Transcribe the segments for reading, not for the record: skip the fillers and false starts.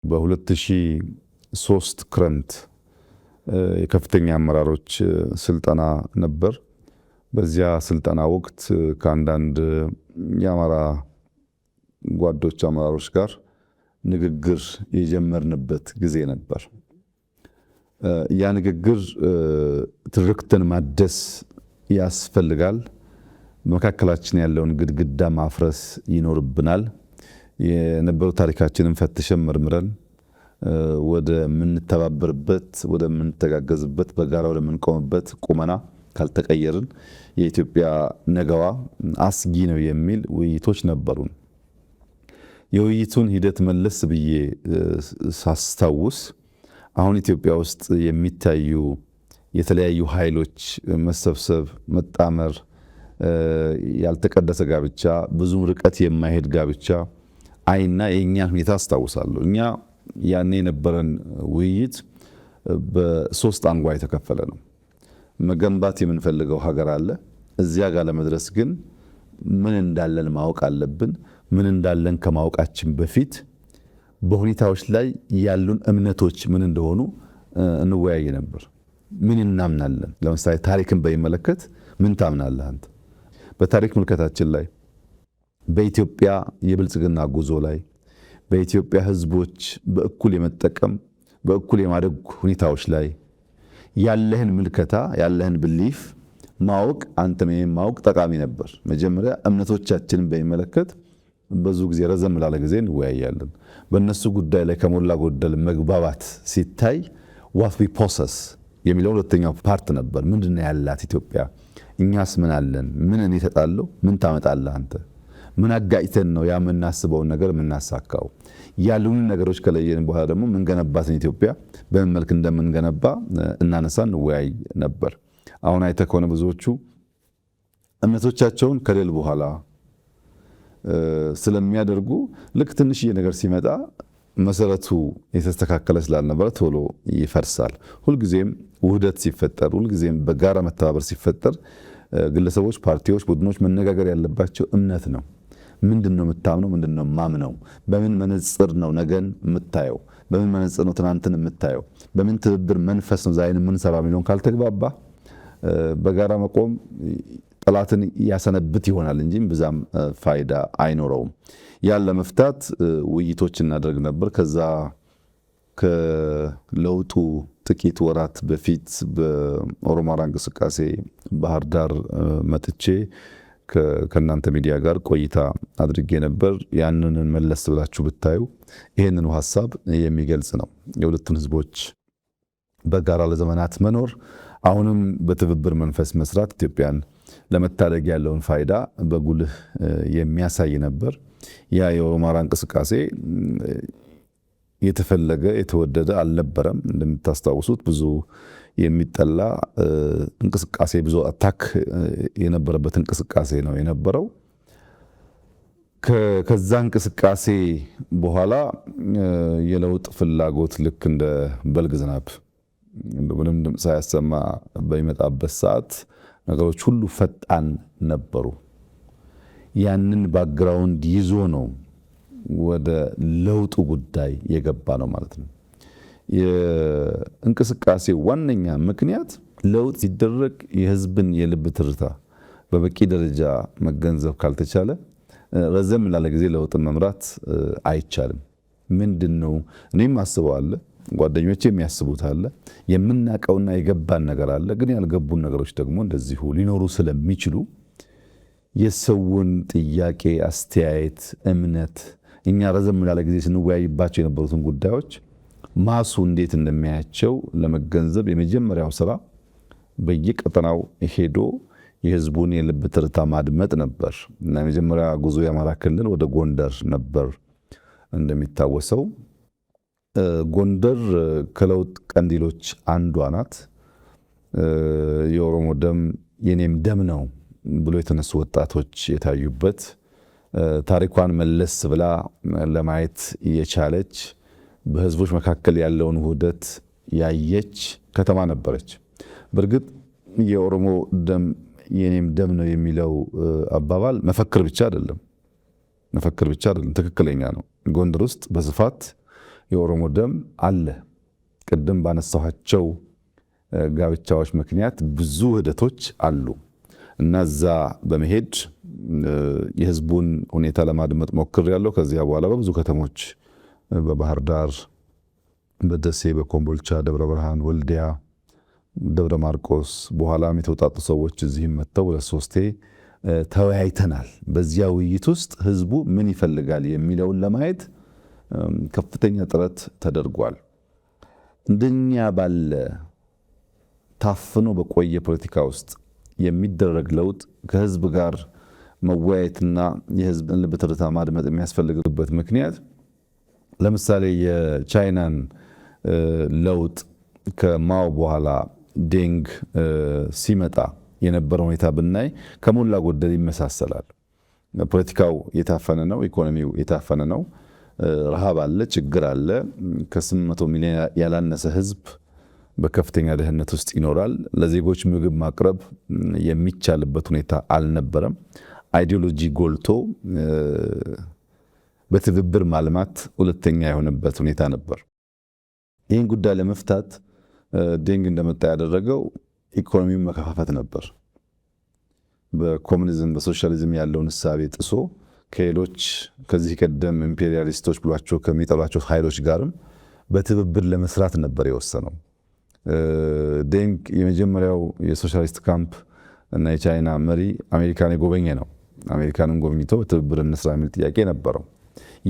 በ2003 ክረምት የከፍተኛ አመራሮች ስልጠና ነበር። በዚያ ስልጠና ወቅት ከአንዳንድ የአማራ ጓዶች አመራሮች ጋር ንግግር የጀመርንበት ጊዜ ነበር። ያ ንግግር ትርክትን ማደስ ያስፈልጋል። መካከላችን ያለውን ግድግዳ ማፍረስ ይኖርብናል። የነበረው ታሪካችንን ፈትሸን መርምረን ወደ ምንተባበርበት፣ ወደ ምንተጋገዝበት፣ በጋራ ወደ ምንቆምበት ቁመና ካልተቀየርን የኢትዮጵያ ነገዋ አስጊ ነው የሚል ውይይቶች ነበሩን። የውይይቱን ሂደት መለስ ብዬ ሳስታውስ አሁን ኢትዮጵያ ውስጥ የሚታዩ የተለያዩ ኃይሎች መሰብሰብ፣ መጣመር፣ ያልተቀደሰ ጋብቻ፣ ብዙ ርቀት የማይሄድ ጋብቻ አይና የእኛን ሁኔታ አስታውሳለሁ። እኛ ያኔ የነበረን ውይይት በሶስት አንጓ የተከፈለ ነው። መገንባት የምንፈልገው ሀገር አለ። እዚያ ጋር ለመድረስ ግን ምን እንዳለን ማወቅ አለብን። ምን እንዳለን ከማወቃችን በፊት በሁኔታዎች ላይ ያሉን እምነቶች ምን እንደሆኑ እንወያይ ነበር። ምን እናምናለን? ለምሳሌ ታሪክን በሚመለከት ምን ታምናለህ አንተ? በታሪክ ምልከታችን ላይ፣ በኢትዮጵያ የብልጽግና ጉዞ ላይ፣ በኢትዮጵያ ሕዝቦች በእኩል የመጠቀም በእኩል የማደግ ሁኔታዎች ላይ ያለህን ምልከታ ያለህን ብሊፍ ማወቅ አንተም ማወቅ ጠቃሚ ነበር። መጀመሪያ እምነቶቻችንን በሚመለከት ብዙ ጊዜ ረዘም ላለ ጊዜ እንወያያለን። በእነሱ ጉዳይ ላይ ከሞላ ጎደል መግባባት ሲታይ what we possess የሚለው ሁለተኛው ፓርት ነበር። ምንድነው ያላት ኢትዮጵያ? እኛስ ምን አለን? ምን እኔ ተጣለው? ምን ታመጣለህ አንተ? ምን አጋጭተን ነው ያ የምናስበውን ነገር የምናሳካው? ያሉን ነገሮች ከለየን በኋላ ደግሞ ምንገነባትን ኢትዮጵያ በምን መልክ እንደምንገነባ እናነሳ እንወያይ ነበር። አሁን አይተህ ከሆነ ብዙዎቹ እምነቶቻቸውን ከሌል በኋላ ስለሚያደርጉ ልክ ትንሽዬ ነገር ሲመጣ መሰረቱ የተስተካከለ ስላልነበረ ቶሎ ይፈርሳል። ሁልጊዜም ውህደት ሲፈጠር፣ ሁልጊዜም በጋራ መተባበር ሲፈጠር ግለሰቦች፣ ፓርቲዎች፣ ቡድኖች መነጋገር ያለባቸው እምነት ነው። ምንድነው የምታምነው? ምንድነው ማምነው? በምን መነጽር ነው ነገን የምታየው? በምን መነጽር ነው ትናንትን የምታየው? በምን ትብብር መንፈስ ነው ዛሬን የምንሰራው የሚለውን ካልተግባባ በጋራ መቆም ጠላትን ያሰነብት ይሆናል እንጂ ብዛም ፋይዳ አይኖረውም። ያን ለመፍታት ውይይቶች እናደርግ ነበር። ከዛ ከለውጡ ጥቂት ወራት በፊት በኦሮማራ እንቅስቃሴ ባህር ዳር መጥቼ ከእናንተ ሚዲያ ጋር ቆይታ አድርጌ ነበር። ያንን መለስ ብላችሁ ብታዩ ይህንኑ ሀሳብ የሚገልጽ ነው። የሁለቱን ህዝቦች በጋራ ለዘመናት መኖር፣ አሁንም በትብብር መንፈስ መስራት ኢትዮጵያን ለመታደግ ያለውን ፋይዳ በጉልህ የሚያሳይ ነበር። ያ የኦሮማራ እንቅስቃሴ የተፈለገ የተወደደ አልነበረም። እንደምታስታውሱት ብዙ የሚጠላ እንቅስቃሴ፣ ብዙ አታክ የነበረበት እንቅስቃሴ ነው የነበረው። ከዛ እንቅስቃሴ በኋላ የለውጥ ፍላጎት ልክ እንደ በልግ ዝናብ ምንም ድምፅ ሳያሰማ በሚመጣበት ሰዓት ነገሮች ሁሉ ፈጣን ነበሩ። ያንን ባክግራውንድ ይዞ ነው ወደ ለውጡ ጉዳይ የገባ ነው ማለት ነው። የእንቅስቃሴ ዋነኛ ምክንያት ለውጥ ሲደረግ የህዝብን የልብ ትርታ በበቂ ደረጃ መገንዘብ ካልተቻለ ረዘም ላለ ጊዜ ለውጥን መምራት አይቻልም። ምንድነው እኔም አስበዋለ፣ ጓደኞቼ የሚያስቡት አለ፣ የምናቀውና የገባን ነገር አለ። ግን ያልገቡን ነገሮች ደግሞ እንደዚሁ ሊኖሩ ስለሚችሉ የሰውን ጥያቄ፣ አስተያየት፣ እምነት እኛ ረዘም ላለ ጊዜ ስንወያይባቸው የነበሩትን ጉዳዮች ማሱ እንዴት እንደሚያያቸው ለመገንዘብ የመጀመሪያው ስራ በየቀጠናው ሄዶ የህዝቡን የልብ ትርታ ማድመጥ ነበር እና የመጀመሪያ ጉዞ የአማራ ክልል ወደ ጎንደር ነበር። እንደሚታወሰው ጎንደር ከለውጥ ቀንዲሎች አንዷ ናት። የኦሮሞ ደም የኔም ደም ነው ብሎ የተነሱ ወጣቶች የታዩበት፣ ታሪኳን መለስ ብላ ለማየት የቻለች፣ በህዝቦች መካከል ያለውን ውህደት ያየች ከተማ ነበረች። በእርግጥ የኦሮሞ ደም የኔም ደም ነው የሚለው አባባል መፈክር ብቻ አይደለም፣ ትክክለኛ ነው። ጎንደር ውስጥ በስፋት የኦሮሞ ደም አለ። ቅድም ባነሳኋቸው ጋብቻዎች ምክንያት ብዙ ውህደቶች አሉ እና እዛ በመሄድ የህዝቡን ሁኔታ ለማድመጥ ሞክሬያለሁ። ከዚያ በኋላ በብዙ ከተሞች በባህር ዳር፣ በደሴ፣ በኮምቦልቻ፣ ደብረ ብርሃን፣ ወልዲያ፣ ደብረ ማርቆስ በኋላም የተውጣጡ ሰዎች እዚህም መጥተው ለሶስቴ ተወያይተናል። በዚያ ውይይት ውስጥ ህዝቡ ምን ይፈልጋል የሚለውን ለማየት ከፍተኛ ጥረት ተደርጓል። እንደኛ ባለ ታፍኖ በቆየ ፖለቲካ ውስጥ የሚደረግ ለውጥ ከህዝብ ጋር መወያየትና የህዝብን ልብ ትርታ ማድመጥ የሚያስፈልግበት ምክንያት ለምሳሌ የቻይናን ለውጥ ከማኦ በኋላ ዴንግ ሲመጣ የነበረው ሁኔታ ብናይ ከሞላ ጎደል ይመሳሰላል። ፖለቲካው የታፈነ ነው፣ ኢኮኖሚው የታፈነ ነው፣ ረሃብ አለ፣ ችግር አለ። ከ800 ሚሊዮን ያላነሰ ህዝብ በከፍተኛ ድህነት ውስጥ ይኖራል። ለዜጎች ምግብ ማቅረብ የሚቻልበት ሁኔታ አልነበረም። አይዲዮሎጂ ጎልቶ በትብብር ማልማት ሁለተኛ የሆነበት ሁኔታ ነበር። ይህን ጉዳይ ለመፍታት ዴንግ እንደመጣ ያደረገው ኢኮኖሚውን መከፋፈት ነበር። በኮሙኒዝም በሶሻሊዝም ያለውን እሳቤ ጥሶ ከሌሎች ከዚህ ቀደም ኢምፔሪያሊስቶች ብሏቸው ከሚጠሏቸው ኃይሎች ጋርም በትብብር ለመስራት ነበር የወሰነው። ዴንግ የመጀመሪያው የሶሻሊስት ካምፕ እና የቻይና መሪ አሜሪካን የጎበኘ ነው። አሜሪካንን ጎብኝቶ በትብብር እንስራ የሚል ጥያቄ ነበረው።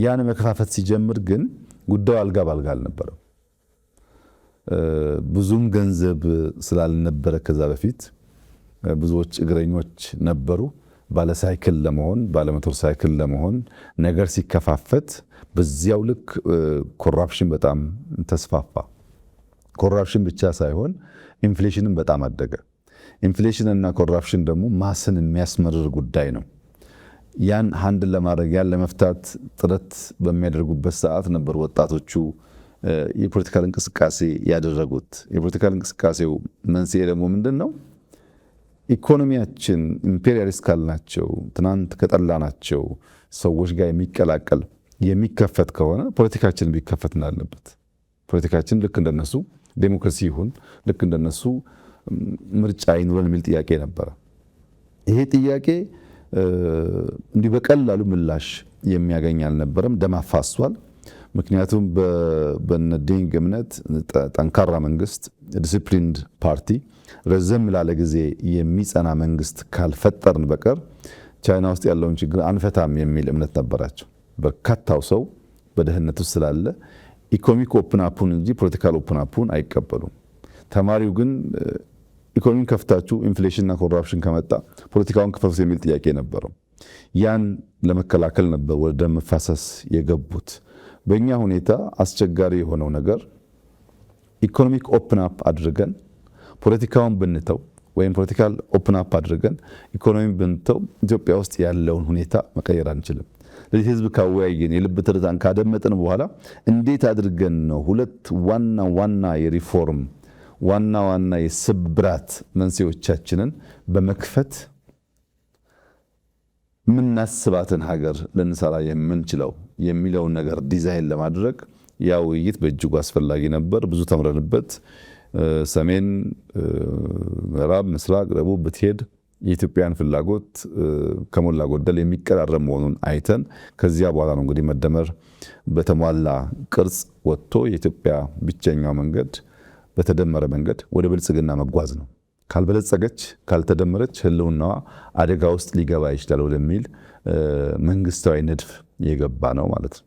ያን መከፋፈት ሲጀምር ግን ጉዳዩ አልጋ ባልጋ አልነበረም። ብዙም ገንዘብ ስላልነበረ ከዛ በፊት ብዙዎች እግረኞች ነበሩ። ባለሳይክል ለመሆን ባለሞተር ሳይክል ለመሆን ነገር ሲከፋፈት በዚያው ልክ ኮራፕሽን በጣም ተስፋፋ። ኮራፕሽን ብቻ ሳይሆን ኢንፍሌሽንም በጣም አደገ። ኢንፍሌሽን እና ኮራፕሽን ደግሞ ማስን የሚያስመርር ጉዳይ ነው። ያን ሃንድል ለማድረግ ያን ለመፍታት ጥረት በሚያደርጉበት ሰዓት ነበር ወጣቶቹ የፖለቲካል እንቅስቃሴ ያደረጉት። የፖለቲካል እንቅስቃሴው መንስኤ ደግሞ ምንድን ነው? ኢኮኖሚያችን ኢምፔሪያሊስት ካልናቸው ትናንት ከጠላናቸው ሰዎች ጋር የሚቀላቀል የሚከፈት ከሆነ ፖለቲካችን ቢከፈት እንዳለበት፣ ፖለቲካችን ልክ እንደነሱ ዴሞክራሲ ይሁን፣ ልክ እንደነሱ ምርጫ ይኑረን የሚል ጥያቄ ነበረ። ይሄ ጥያቄ እንዲህ በቀላሉ ምላሽ የሚያገኝ አልነበረም። ደም አፋሷል። ምክንያቱም በነ ዴንግ እምነት ጠንካራ መንግስት፣ ዲሲፕሊንድ ፓርቲ፣ ረዘም ላለ ጊዜ የሚጸና መንግስት ካልፈጠርን በቀር ቻይና ውስጥ ያለውን ችግር አንፈታም የሚል እምነት ነበራቸው። በርካታው ሰው በድህነት ውስጥ ስላለ ኢኮኖሚክ ኦፕን አፑን እንጂ ፖለቲካል ኦፕን አፑን አይቀበሉም። ተማሪው ግን ኢኮኖሚን ከፍታችሁ ኢንፍሌሽንና ኮራፕሽን ከመጣ ፖለቲካውን ክፈቱት የሚል ጥያቄ ነበረው። ያን ለመከላከል ነበር ወደ ደም መፋሰስ የገቡት። በእኛ ሁኔታ አስቸጋሪ የሆነው ነገር ኢኮኖሚክ ኦፕን አፕ አድርገን ፖለቲካውን ብንተው ወይም ፖለቲካል ኦፕን አፕ አድርገን ኢኮኖሚ ብንተው ኢትዮጵያ ውስጥ ያለውን ሁኔታ መቀየር አንችልም። ለዚህ ህዝብ ካወያየን የልብ ትርታን ካደመጥን በኋላ እንዴት አድርገን ነው ሁለት ዋና የሪፎርም ዋና የስብራት መንስኤዎቻችንን በመክፈት ምናስባትን ሀገር ልንሰራ የምንችለው የሚለውን ነገር ዲዛይን ለማድረግ ያ ውይይት በእጅጉ አስፈላጊ ነበር። ብዙ ተምረንበት ሰሜን፣ ምዕራብ፣ ምስራቅ፣ ደቡብ ብትሄድ የኢትዮጵያን ፍላጎት ከሞላ ጎደል የሚቀራረብ መሆኑን አይተን ከዚያ በኋላ ነው እንግዲህ መደመር በተሟላ ቅርጽ ወጥቶ የኢትዮጵያ ብቸኛው መንገድ በተደመረ መንገድ ወደ ብልጽግና መጓዝ ነው። ካልበለጸገች ካልተደመረች ህልውናዋ አደጋ ውስጥ ሊገባ ይችላል ወደሚል መንግስታዊ ንድፍ የገባ ነው ማለት ነው።